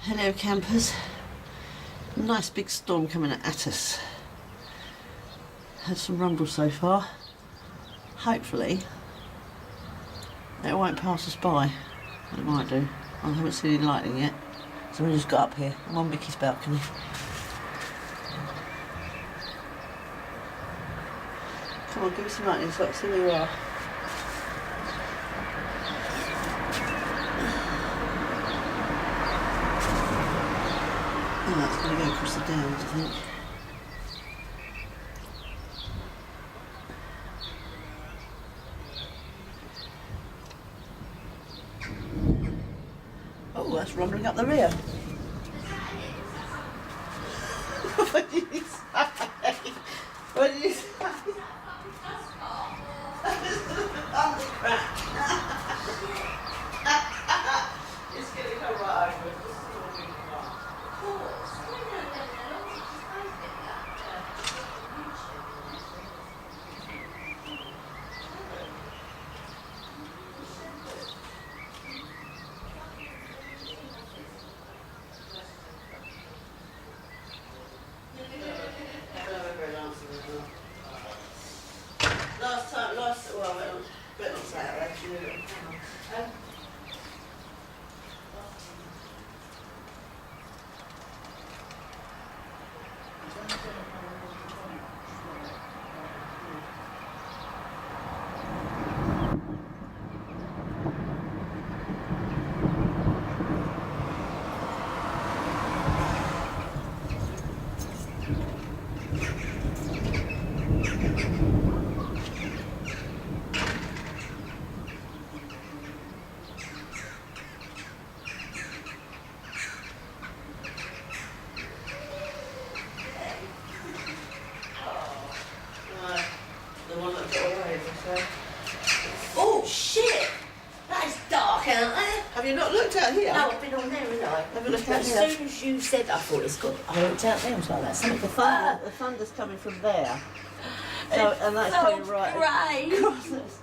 Hello campers, nice big storm coming at us. Had some rumble so far. Hopefully it won't pass us by. It might do. I haven't seen any lightning yet, so we just got up here. I'm on Vicky's balcony. Come on, give me some lightning so I can see where you are. Oh, that's going to go across the downs, I think. Oh, that's rumbling up the rear. What did you say? What did you say? It's going to come right over. Oh shit! That is dark out there. Have you not looked out here? No, I've been on there, haven't I? Have you looked out As here? soon as you said, I thought it's got. I looked out there. I was like, that's something. The thunder's coming from there. So, and that's so coming right across us.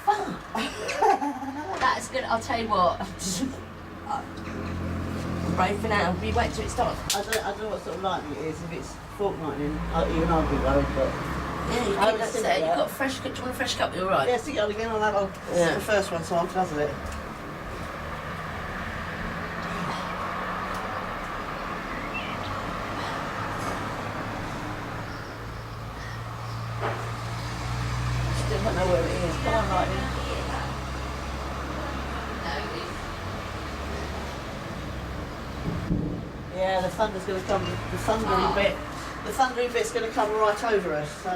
Fuck. That's good. I'll tell you what. I'm brave for now. We wait till it starts. I don't know what sort of lightning it is. If it's fork lightning, even I'll be worried. But yeah, you I keep that there. You've got a fresh. Do you want a fresh cup? You're right. yeah, stick it on again. I'll have the first one, so I'm guzzle it. Still don't know where it is. Come on, lightning. Yeah, the thunder's going to come. The thundering bit's going to come right over us. So.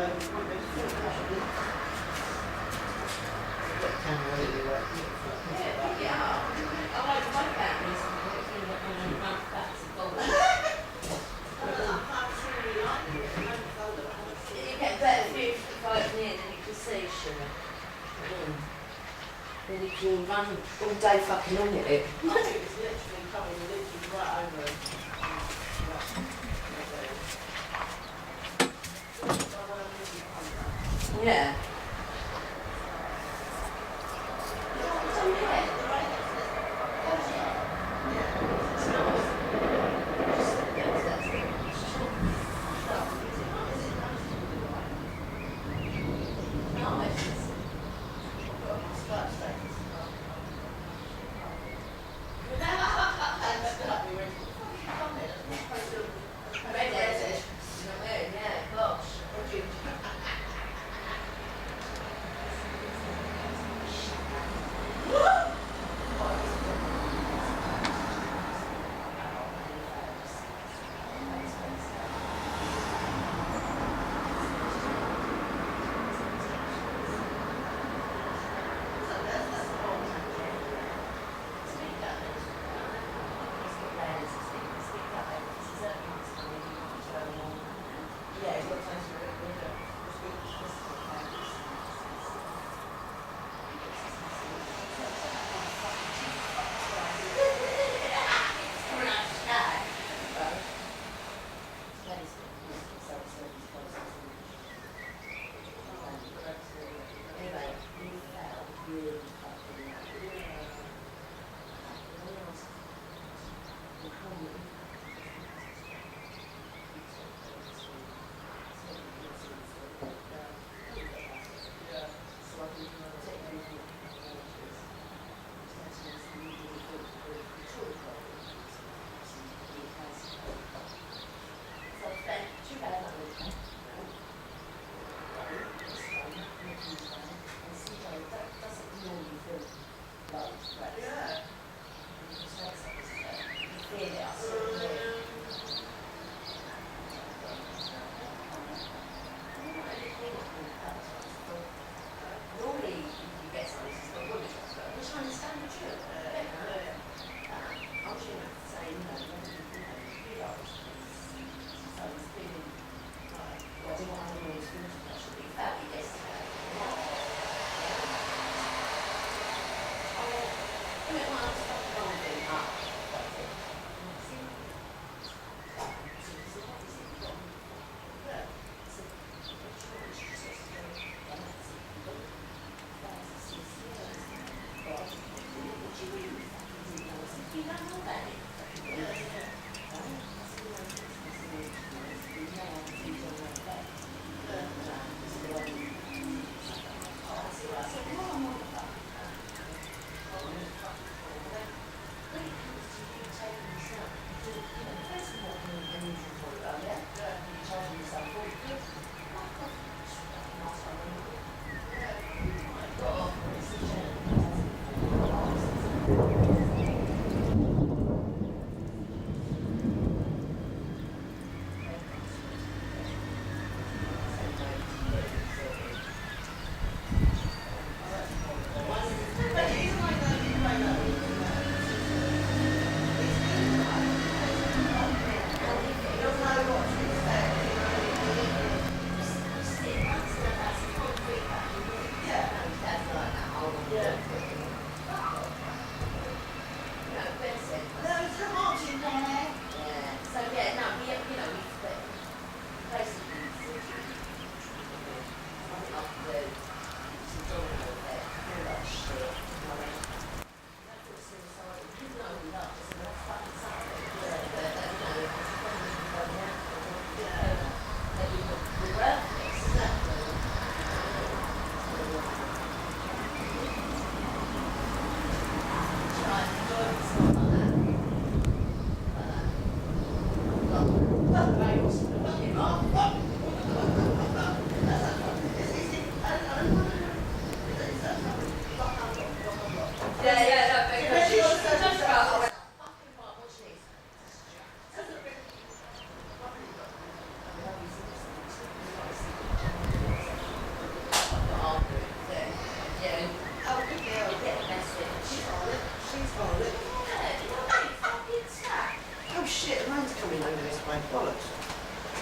Then you can run all day fucking on it. I think it's literally coming right over us. Yeah.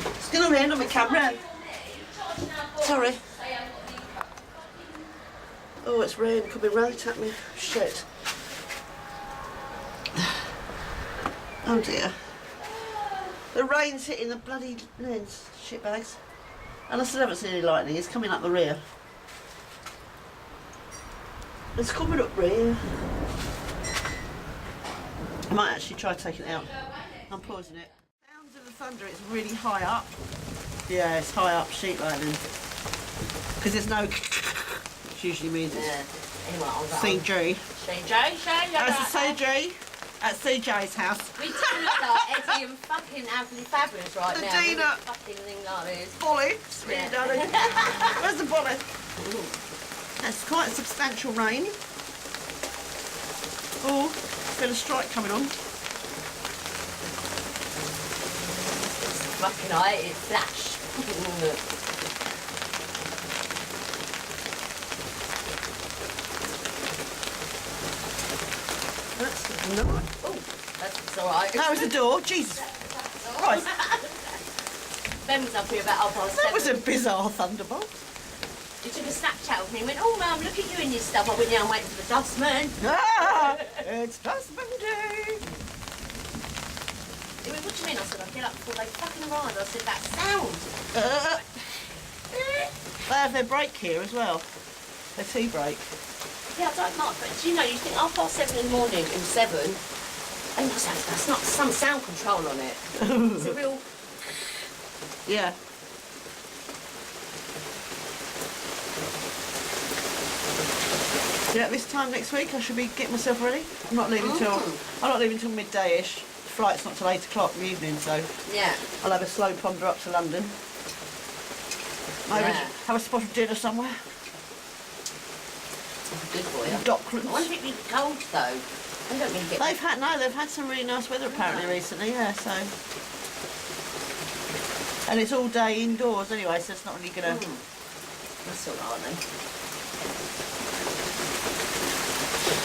It's going to rain on my camera. Sorry. Oh, it's rain coming right at me. Shit. Oh dear. The rain's hitting the bloody lens. Shitbags. And I still haven't seen any lightning. It's coming up the rear. It's coming up rear. I might actually try taking it out. I'm pausing it. Sounds of the thunder, it's really high up. Yeah, it's high up sheet lightning. Because there's no which usually means it's CG. That's a CG at CJ's house. We do look like Eddie and fucking Anthony Fabulous right The now. Dina. Fucking thing like this. Bolly. Really darling. Where's the bolly? That's quite a substantial rain. Oh, feel a strike coming on. Fucking eye, it's flash. That's not. Oh, that's alright. That was the door. Jesus Christ. Ben was up here about 7:30. That was a bizarre thunderbolt. He took a Snapchat of me and went, oh mum, look at you in your stuff. I went, yeah, I'm waiting for the dustman. Ah, it's dustman day. He went, what do you mean? I said, I'll get up before they fucking arrive. I said, that sound. They have their break here as well. Their tea break. Yeah, I don't mind, but do you know, you think 7:30 in the morning and 7, and that's not some sound control on it. It's a real... Yeah. Yeah, this time next week I should be getting myself ready. I'm not leaving till midday-ish. The flight's not till 8 o'clock in the evening, so Yeah. I'll have a slow ponder up to London. Maybe Yeah. have a spot of dinner somewhere. Good for you. I Docklands. wonder if it'd be cold though. They don't really get. They've had some really nice weather apparently recently, yeah, so. And it's all day indoors anyway, so it's not really gonna. That's alright then.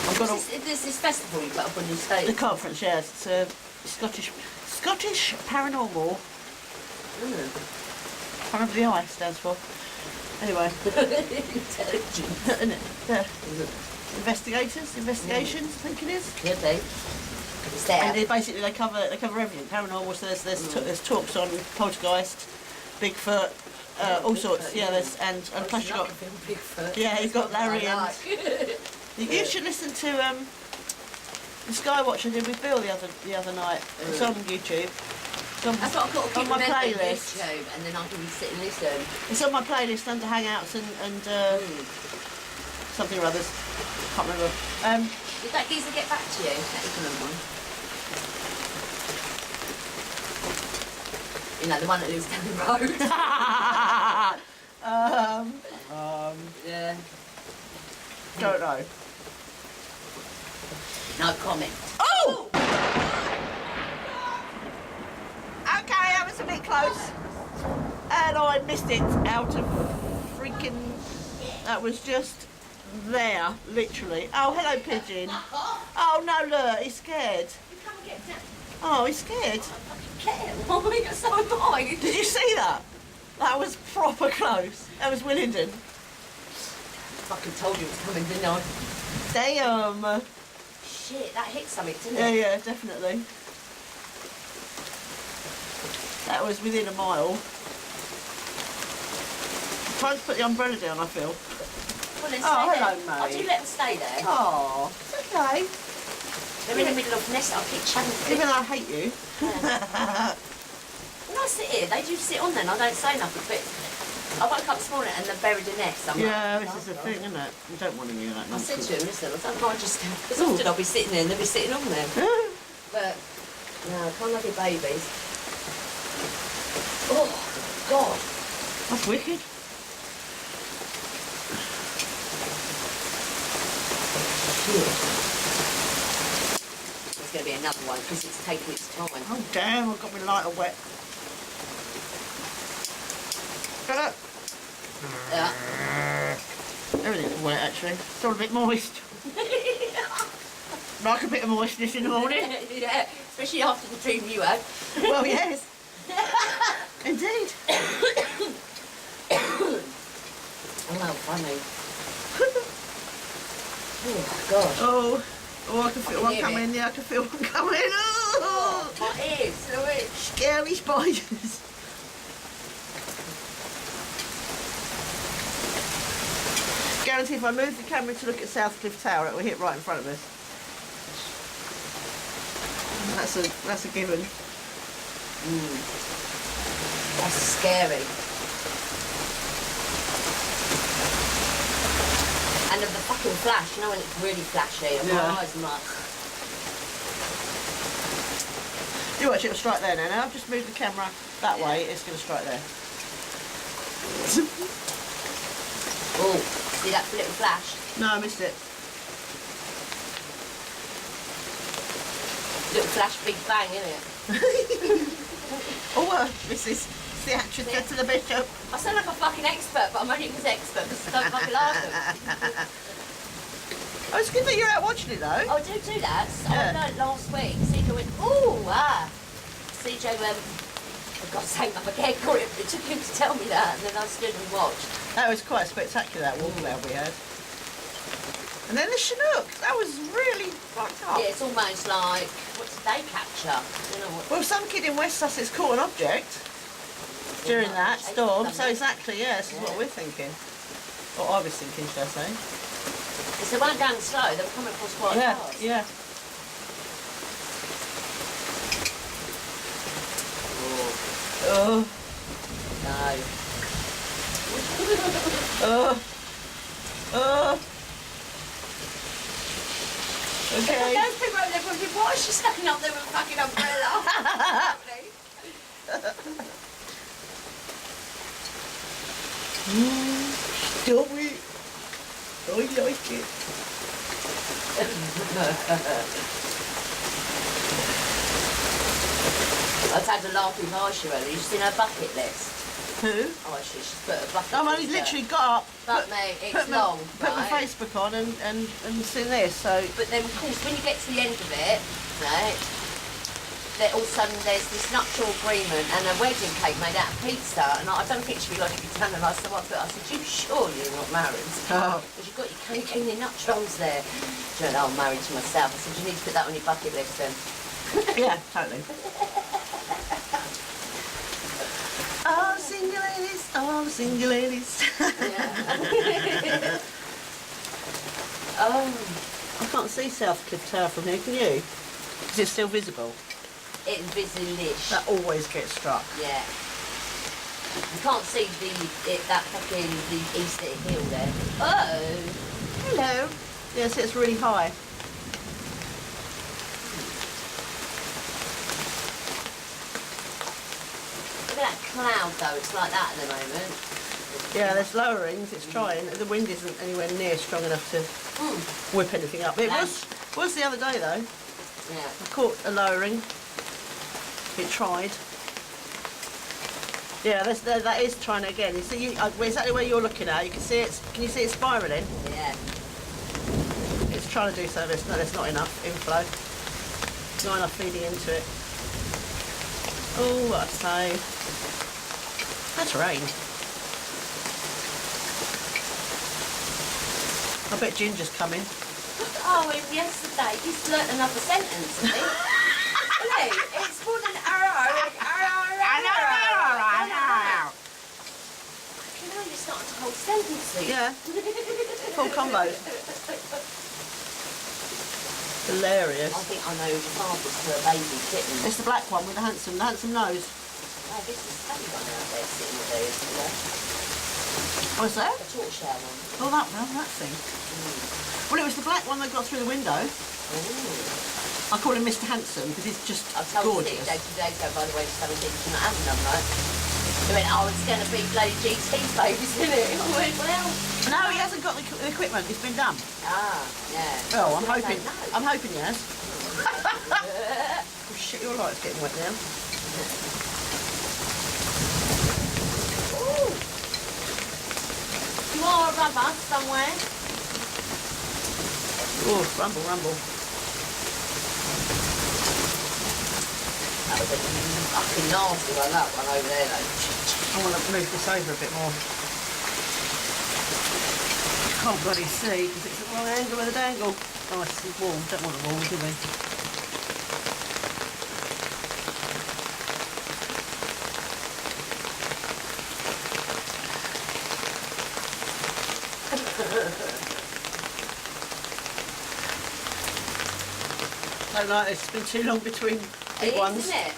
I've got There's this festival you put up on your stage. the conference, yes, it's a Scottish Paranormal. I don't know what the I stands for. Anyway. Intelligent. Yeah. Investigations, I think it is. Could be. It's there. And basically they cover everything paranormal. So there's talks on poltergeist, Bigfoot, all sorts. Yeah, there's and plus you got Bigfoot. yeah you got Larry I and you should listen to the Skywatch I did with Bill the other night. It's on YouTube. It's on, That's what I've got to keep on my remembering playlist. YouTube, and then I can sit and listen. It's on my playlist under Hangouts and something or others. Can't remember. Did that geezer get back to you? That ignorant one. You know, the one that lives down the road. Yeah. Don't know. No comment. Oh! Okay, that was a bit close. And I missed it out of freaking... That was just there, literally. Oh, hello, pigeon. Oh, no, look, he's scared. You come and get down. Oh, he's scared. I fucking care. Why you're so annoyed? Did you see that? That was proper close. That was Willingdon. Fucking told you it was coming, didn't I? Damn. Shit, that hit something, didn't Yeah, it? yeah, definitely. That was within a mile. Trying to put the umbrella down, I feel. Well, then Oh, stay hello, there. mate. I do let them stay there. Oh, it's okay. They're in the middle of nest. I keep challenging. Even though I hate you. When I sit here, they do sit on there and I don't say nothing. But I woke up this morning and they're buried in nest. I'm Yeah, like, this is the thing, isn't it? You don't want to hear that I said nonsense. to him, listen, I don't know, because often I'll be sitting there and they'll be sitting on there. But, no, I can't have your babies. Oh, God. That's wicked. There's going to be another one because it's taking its time. Oh damn, I've got my lighter wet. Look. Yeah. Everything's wet actually. It's all a bit moist. Like a bit of moistness in the morning. Yeah, especially after the dream you had. Well, yes. Indeed. Oh, funny. Oh, God. Oh, I can feel one hear coming. it. Yeah, I can feel one coming. Oh, My ears, so itch. scary spiders. Guarantee if I move the camera to look at Southcliffe Tower, it will hit right in front of us. That's a given. That's scary. And of the fucking flash, you know when it's really flashy, and Yeah. my eyes are like, You watch, it'll strike there now. Now I've just moved the camera that way, it's going to strike there. oh, see that little flash? No, I missed it. Little flash, big bang, innit? Oh, this is the actress said to the bishop. I sound like a fucking expert, but I'm only an expert because I don't fucking like them. Oh, it's good that you're out watching it though. Oh, I do that. So Yeah. I learned last week. CJ went, ooh, CJ went, for God's sake, I forget it. It took him to tell me that, and then I stood and watched. That was quite spectacular, that walkabout we had. And then the Chinook, that was really fucked up. Yeah, it's almost like, what did they capture? You know what? Well, some kid in West Sussex caught an object during that storm, so exactly, yeah, this is what we're thinking. Or I was thinking, should I say. Because they weren't going slow, they were coming across quite Yeah, fast. yeah. Oh, No. oh, oh. Okay. Those people over there thinking, why is she standing up there with a fucking umbrella? Stop it. I like it. I've had a laugh with Marsha earlier. You've seen her bucket list. Who? Oh, she's put a bucket Oh, well, list. he's literally got up, But mate, it's long, put my right? Facebook on and seen this, so... But then, of course, when you get to the end of it, right, then all of a sudden there's this nuptial agreement and a wedding cake made out of pizza, and I don't think she realised you'd done, and I said, you sure you're not married? Oh. Because you've got your cake and your nuptials there. She went, oh, I'm married to myself. I said, you need to put that on your bucket list then. Yeah, totally. All the single ladies, all the single ladies. Yeah. Oh, I can't see South Cliff Tower from here, can you? Is it still visible? it's busy-lish. That always gets struck. Yeah. You can't see that fucking the Easter Hill there. Oh! Hello. Yes, it's really high. Look at that cloud though, it's like that at the moment. Yeah, there's lowerings, it's trying. The wind isn't anywhere near strong enough to whip anything up. It was the other day though. Yeah. I caught a lowering. It tried. Yeah, that is trying again. You see, exactly where you're looking at. You can see it. Can you see it spiralling? Yeah. It's trying to do so, but there's not enough inflow. Not enough feeding into it. Oh, what I say. That's rain. I bet Ginger's coming. Oh, and yesterday he's learnt another sentence, I think. Really? It's more than arrow. You know, you're starting to hold sentences. Yeah. Full combos. Hilarious. I think I know the father's for a baby kitten. It's the black one with the handsome nose. Oh, this is the one out there sitting there, isn't there? What's that? The tortoiseshell one. Oh, that thing. Well, it was the black one that got through the window. Ooh. I call him Mr. Handsome because he's just I told gorgeous. Steve 2 days ago, by the way, just having things not having them, right? He went, oh, it's going to be bloody GT babies, isn't it? I went, well... No, he hasn't got the equipment. It's been done. Ah, yeah. Oh, I'm I was hoping. gonna say no. I'm hoping he has. Oh shit, your light's getting wet now. Ooh. You are a rubber somewhere. Oh, rumble, rumble. That was a fucking nasty one, that one over there, though. I want to move this over a bit more. Can't bloody see because it's at the wrong angle with a dangle. Oh, it's warm. Don't want it warm, do we? Don't like this. It's been too long between big ones. Isn't it?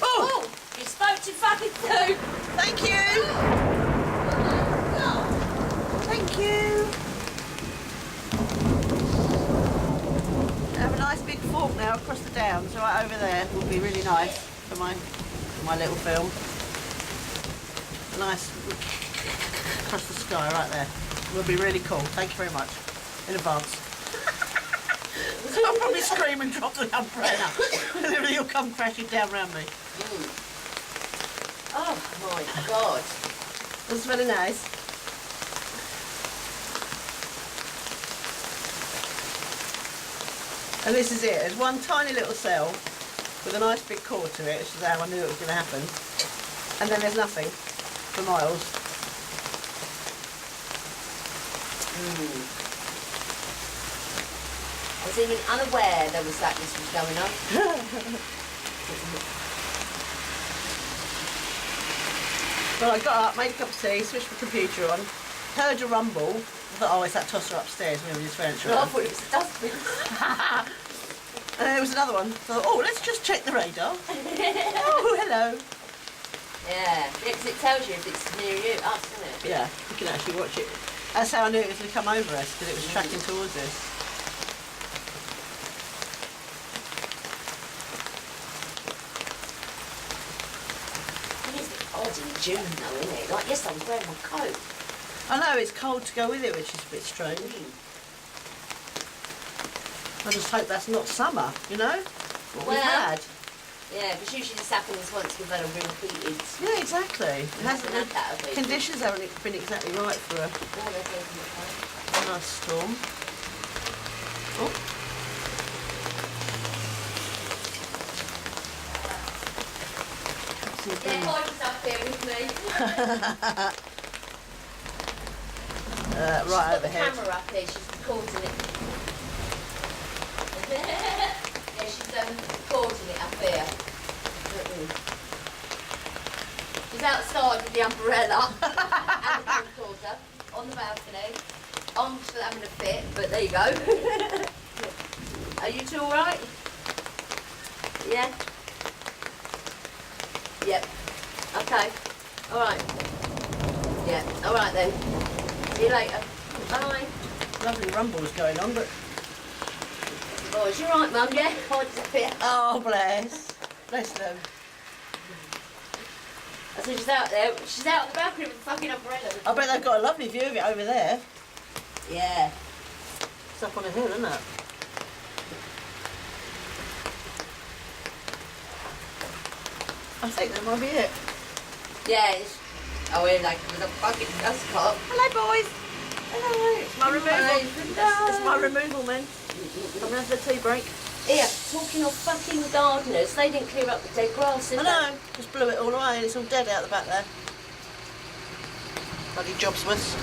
Oh! Oh, you spoke to fucking two. Thank you! Thank you! Have a nice big fork now across the downs, right over there. Will be really nice for my little film. Nice across the sky right there. Will be really cool. Thank you very much in advance. I'll probably scream and drop the umbrella. And everything will come crashing down around me. Oh my God. That's really nice. And this is it. There's one tiny little cell with a nice big core to it, which is how I knew it was going to happen. And then there's nothing for miles. I was even unaware there was that this was going on. Well, I got up, made a cup of tea, switched the computer on, heard a rumble. I thought, oh, it's that tosser upstairs moving his furniture I around. thought it was a dustbin. And there was another one. So I thought, oh, let's just check the radar. Oh, hello. Yeah, because it tells you if it's near you, us, isn't it? Yeah, you can actually watch it. That's how I knew it was going to come over us, because it was tracking towards us. It is odd in June though, isn't it? Like, yes, I'm wearing my coat. I know, it's cold to go with it, which is a bit strange. I just hope that's not summer, you know? What we've had. Yeah, because usually this happens once we've had a real heated. Yeah, exactly. It hasn't, had that, have we? conditions haven't been exactly right for a nice storm. Oh. Yeah, Holly's up here with me. Right She's got the overhead. camera up here, she's recording it. Yeah, she's recording it up here. She's outside with the umbrella and the camcorder on the balcony. I'm still having a fit, but there you go. Are you two alright? Yeah? Yep. Okay. Alright. Yeah. Alright then. See you later. Bye. Lovely rumbles going on, but... Boys, you alright, Mum? Yeah? Holly's up here. Oh, bless. Bless them. I said she's out there. She's out on the balcony with a fucking umbrella. I bet they've got a lovely view of it over there. Yeah. It's up on a hill, isn't it? I think that might be it. Yeah. Oh, we're like with a fucking dust clock. Hello, boys. Hello. It's my removal. It's my removal men. I'm going to have the tea break. Here, talking of fucking gardeners, they didn't clear up the dead grass, did I they? know. Just blew it all away and it's all dead out the back there. Bloody Jobsworth.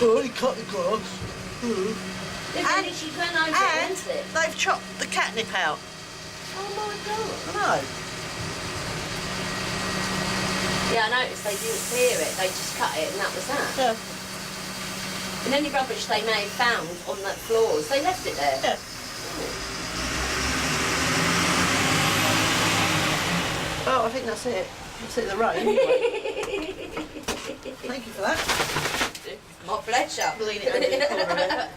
Oh, he cut the grass. They really should run over it, And isn't it? they've chopped the catnip out. Oh my god. I know. Yeah, I noticed they didn't clear it, they just cut it and that was that. Yeah. And any rubbish they may have found on that floors, they left it there. Yeah. Oh, I think that's it. That's it, the rain. Anyway. Thank you for that. My pleasure. Lean it over the corner.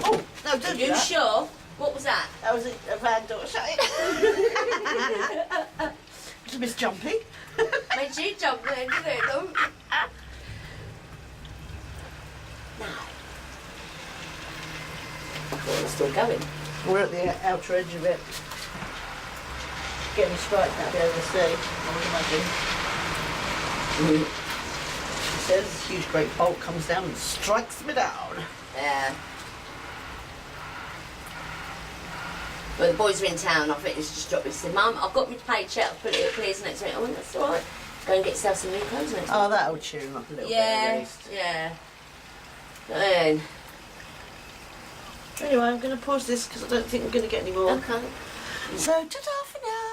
Oh, no, don't Are do you that. sure? What was that? That was a van door shut it. Just Miss Jumpy. Made you jump there, didn't it? No. Well, it's still going. We're at the outer edge of it. Getting straight now, be able to see, I would imagine. She says this huge great bolt comes down and strikes me down. Yeah. Well, the boys are in town. I think it's just dropped me. He said, Mum, I've got my paycheck. I'll put it at Clear's next week. I went, that's all right. Go and get yourself some new clothes next Oh, week. that'll cheer him up a little bit at Yeah, least. yeah. Then, Anyway, I'm going to pause this because I don't think we're going to get any more. okay. So, ta-ta for now.